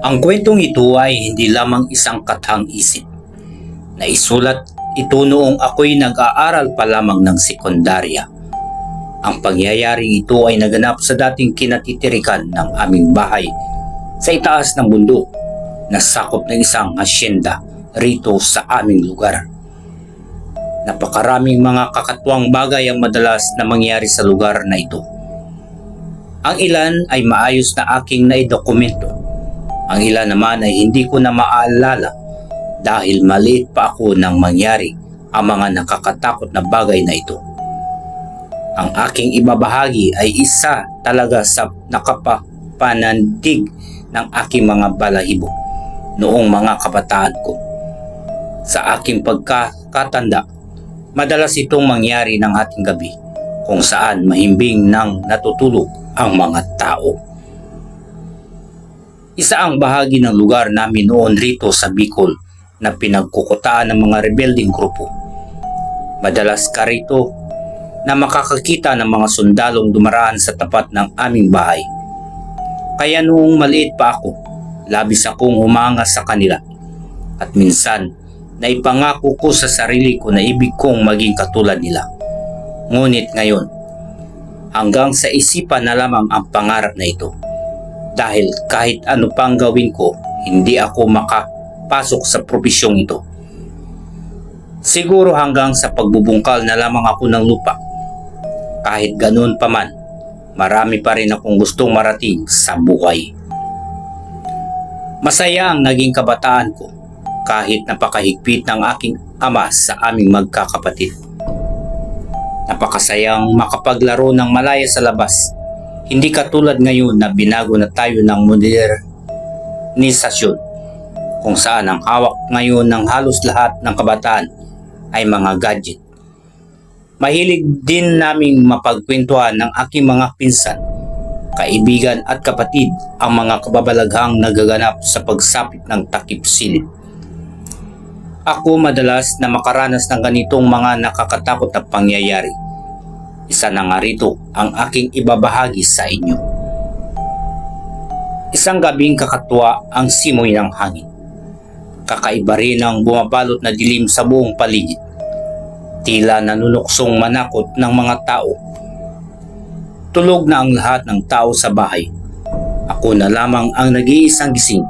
Ang kwentong ito ay hindi lamang isang kathang-isip. Naisulat ito noong ako'y nag-aaral pa lamang ng sekundarya. Ang pangyayaring ito ay naganap sa dating kinatitirikan ng aming bahay sa itaas ng bundok na sakop ng isang hasyenda rito sa aming lugar. Napakaraming mga kakatwang bagay ang madalas na mangyari sa lugar na ito. Ang ilan ay maayos na aking naidokumento. Ang ilan naman ay hindi ko na maaalala dahil maliit pa ako nang mangyari ang mga nakakatakot na bagay na ito. Ang aking ibabahagi ay isa talaga sa nakapapanandig ng aking mga balahibo noong mga kabataan ko. Sa aking pagkakatanda, madalas itong mangyari ng hating gabi kung saan mahimbing nang natutulog ang mga tao. Isa ang bahagi ng lugar namin noon rito sa Bicol na pinagkukutaan ng mga rebelding grupo. Madalas ka rito na makakakita ng mga sundalong dumaraan sa tapat ng aming bahay. Kaya noong maliit pa ako, labis akong humanga sa kanila. At minsan, naipangako ko sa sarili ko na ibig kong maging katulad nila. Ngunit ngayon, hanggang sa isipan na lamang ang pangarap na ito. Dahil kahit ano pang gawin ko, hindi ako makapasok sa probisyong ito. Siguro hanggang sa pagbubungkal na lamang ako ng lupa. Kahit ganoon pa man, marami pa rin akong gustong marating sa buhay. Masaya ang naging kabataan ko kahit napakahigpit ng aking ama sa aming magkakapatid. Napakasayang makapaglaro ng malaya sa labas. Hindi katulad ngayon na binago na tayo ng modernisasyon kung saan ang hawak ngayon ng halos lahat ng kabataan ay mga gadget. Mahilig din naming mapagkwentuhan ng aking mga pinsan, kaibigan at kapatid ang mga kababalaghang nagaganap sa pagsapit ng takip-silim. Ako madalas na makaranas ng ganitong mga nakakatakot na pangyayari. Isa na nga rito ang aking ibabahagi sa inyo. Isang gabing kakatwa ang simoy ng hangin. Kakaiba rin ang bumabalot na dilim sa buong paligid. Tila nanunuksong manakot ng mga tao. Tulog na ang lahat ng tao sa bahay. Ako na lamang ang nag-iisang gising.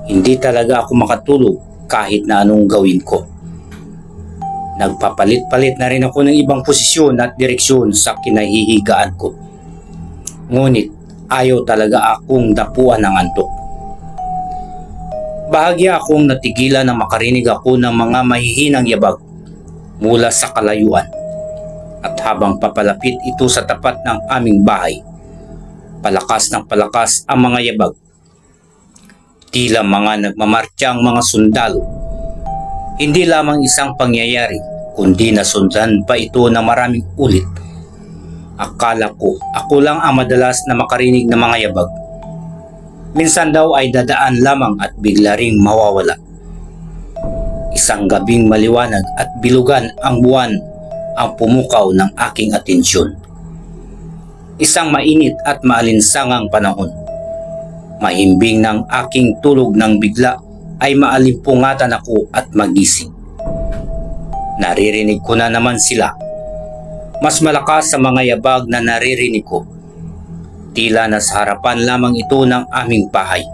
Hindi talaga ako makatulog kahit na anong gawin ko. Nagpapalit-palit na rin ako ng ibang posisyon at direksyon sa kinahihigaan ko. Ngunit ayaw talaga akong dapuan ng antok. Bahagya akong natigilan na makarinig ako ng mga mahihinang yabag mula sa kalayuan. At habang papalapit ito sa tapat ng aming bahay, palakas ng palakas ang mga yabag. Tila mga nagmamartiyang mga sundalo. Hindi lamang isang pangyayari, kundi nasundan pa ito ng maraming ulit. Akala ko, ako lang ang madalas na makarinig ng mga yabag. Minsan daw ay dadaan lamang at bigla ring mawawala. Isang gabing maliwanag at bilugan ang buwan ang pumukaw ng aking atensyon. Isang mainit at maalinsangang panahon. Mahimbing ng aking tulog nang bigla ay maalimpungatan ako at magising. Naririnig ko na naman sila. Mas malakas sa mga yabag na naririnig ko. Tila nasa harapan lamang ito ng aming bahay.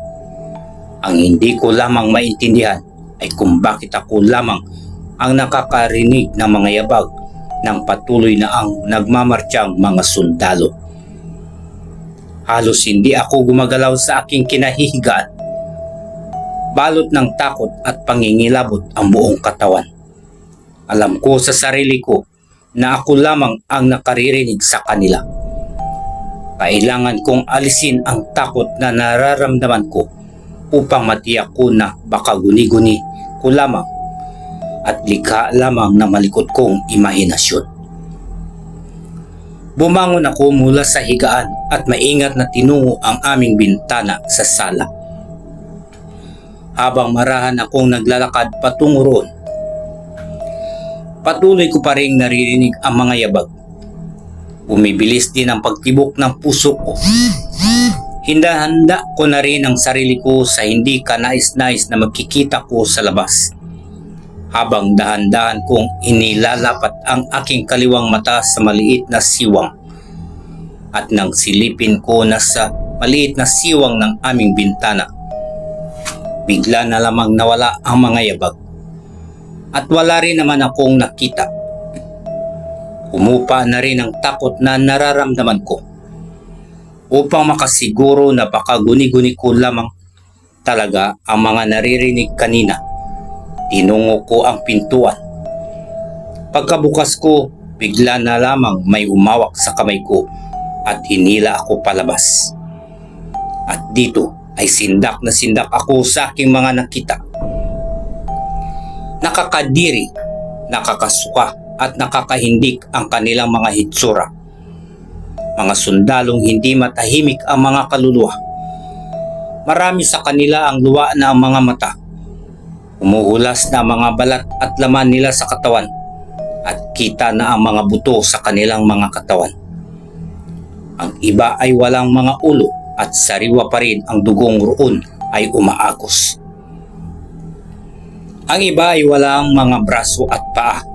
Ang hindi ko lamang maintindihan ay kung bakit ako lamang ang nakakarinig ng mga yabag ng patuloy na ang nagmamartiyang mga sundalo. Halos hindi ako gumagalaw sa aking kinahihigaan. Balot ng takot at pangingilabot ang buong katawan. Alam ko sa sarili ko na ako lamang ang nakaririnig sa kanila. Kailangan kong alisin ang takot na nararamdaman ko upang matiyak ko na baka guni-guni ko lamang at likha lamang na malikot kong imahinasyon. Bumangon ako mula sa higaan at maingat na tinungo ang aming bintana sa sala. Habang marahan akong naglalakad patungo roon, patuloy ko pa ring naririnig ang mga yabag. Bumibilis din ang pagtibok ng puso ko. Hinahanda ko na rin ang sarili ko sa hindi kanais-nais na magkikita ko sa labas. Habang dahan-dahan kong inilalapat ang aking kaliwang mata sa maliit na siwang. At nang silipin ko na sa maliit na siwang ng aming bintana, bigla na lamang nawala ang mga yabag. At wala rin naman akong nakita. Umupa na rin ang takot na nararamdaman ko. Upang makasiguro na baka guni-guni ko lamang talaga ang mga naririnig kanina, tinungo ko ang pintuan. Pagkabukas ko, bigla na lamang may umawak sa kamay ko at hinila ako palabas. At dito ay sindak na sindak ako sa aking mga nakita. Nakakadiri, nakakasuka at nakakahindik ang kanilang mga hitsura. Mga sundalong hindi matahimik ang mga kaluluwa. Marami sa kanila ang luwa na ang mga mata. Umuulas na ang mga balat at laman nila sa katawan at kita na ang mga buto sa kanilang mga katawan. Ang iba ay walang mga ulo at sariwa pa rin ang dugong roon ay umaagos. Ang iba ay walang mga braso at paa.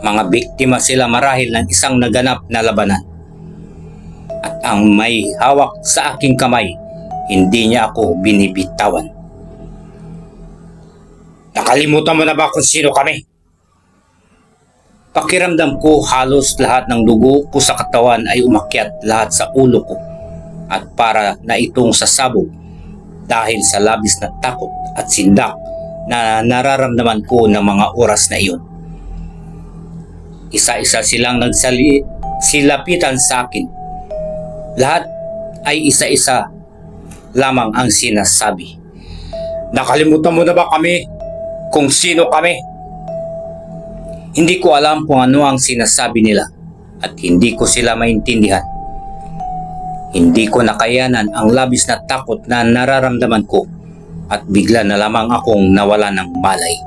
Mga biktima sila marahil ng isang naganap na labanan. At ang may hawak sa aking kamay, hindi niya ako binibitawan. Nakalimutan mo na ba kung sino kami? Pakiramdam ko halos lahat ng dugo ko sa katawan ay umakyat lahat sa ulo ko at para na itong sasabog dahil sa labis na takot at sindak na nararamdaman ko ng mga oras na iyon. Isa-isa silang silapitan sa akin. Lahat ay isa-isa lamang ang sinasabi. Nakalimutan mo na ba kami? Kung sino kami? Hindi ko alam kung ano ang sinasabi nila at hindi ko sila maintindihan. Hindi ko nakayanan ang labis na takot na nararamdaman ko at bigla na lamang akong nawala ng malay.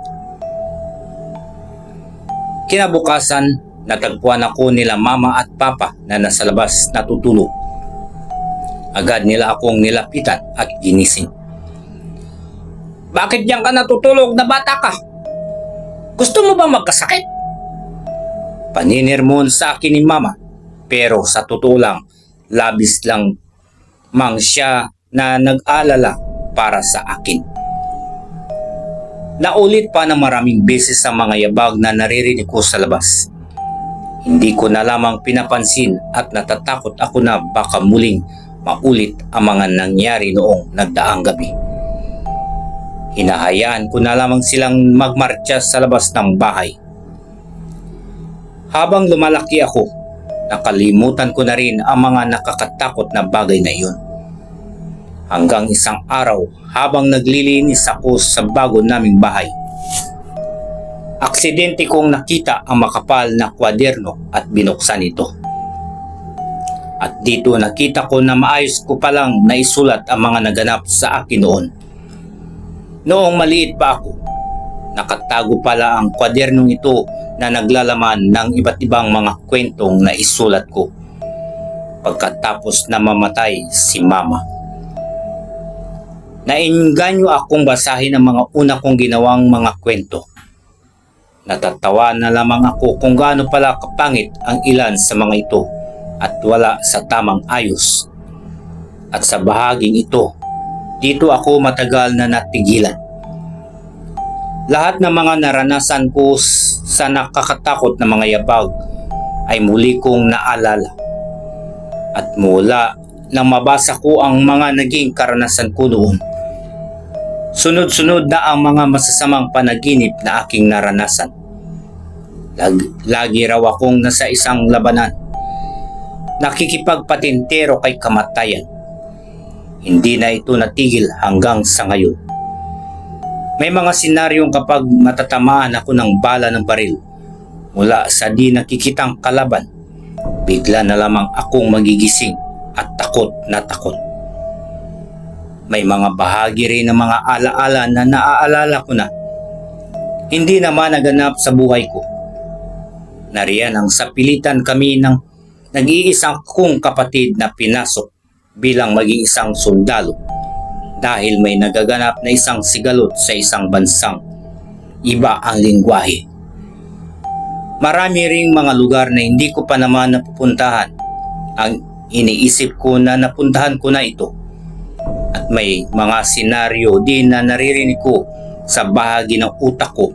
Kinabukasan, natagpuan ako nila mama at papa na nasa labas natutulog. Agad nila akong nilapitan at ginising. Bakit diyan ka natutulog na bata ka? Gusto mo ba magkasakit? Paninirmon sa akin ni mama, pero sa totoo lang, labis lang mang siya na nag-alala para sa akin. Naulit pa na maraming beses sa mga yabag na naririnig ko sa labas. Hindi ko na lamang pinapansin at natatakot ako na baka muling maulit ang mga nangyari noong nagdaang gabi. Hinahayaan ko na lamang silang magmartsa sa labas ng bahay. Habang lumalaki ako, nakalimutan ko na rin ang mga nakakatakot na bagay na iyon. Hanggang isang araw habang naglilinis ako sa bago naming bahay, aksidente kong nakita ang makapal na kwaderno at binuksan ito. At dito nakita ko na maayos ko palang naisulat ang mga naganap sa akin noon. Noong maliit pa ako, nakatago pala ang kwadernong ito na naglalaman ng iba't ibang mga kwentong na isulat ko pagkatapos na mamatay si mama. Nainganyo akong basahin ang mga una kong ginawang mga kwento. Natatawa na lamang ako kung gaano pala kapangit ang ilan sa mga ito at wala sa tamang ayos. At sa bahaging ito, dito ako matagal na natigilan. Lahat ng mga naranasan ko sa nakakatakot na mga yabag ay muli kong naalala. At mula nang mabasa ko ang mga naging karanasan ko noon, sunod-sunod na ang mga masasamang panaginip na aking naranasan. Lagi raw akong nasa isang labanan, nakikipagpatintero kay kamatayan. Hindi na ito natigil hanggang sa ngayon. May mga senaryong kapag matatamaan ako ng bala ng baril mula sa di nakikitang kalaban, bigla na lamang akong magigising at takot na takot. May mga bahagi rin ng mga alaala na naaalala ko na hindi naman naganap sa buhay ko. Nariyan ang sapilitan kami ng nag-iisang kong kapatid na pinasok bilang maging isang sundalo dahil may nagaganap na isang sigalot sa isang bansang iba ang lingwahe. Marami ring mga lugar na hindi ko pa naman napupuntahan. Ang iniisip ko na napuntahan ko na ito. At may mga senaryo din na naririnig ko sa bahagi ng utak ko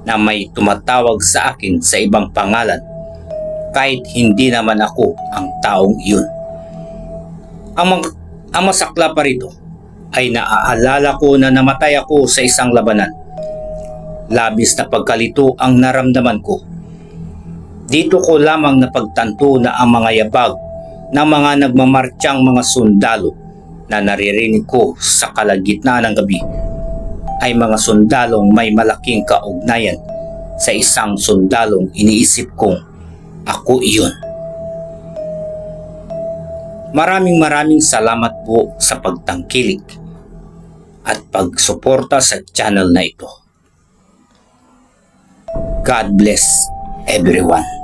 na may tumatawag sa akin sa ibang pangalan kahit hindi naman ako ang taong iyon. Ang masakla pa rito ay naaalala ko na namatay ako sa isang labanan. Labis na pagkalito ang naramdaman ko. Dito ko lamang napagtanto na ang mga yabag ng mga nagmamartsyang mga sundalo na naririnig ko sa kalagitnaan ng gabi ay mga sundalong may malaking kaugnayan sa isang sundalong iniisip kong ako iyon. Maraming salamat po sa pagtangkilik at pagsuporta sa channel na ito. God bless everyone.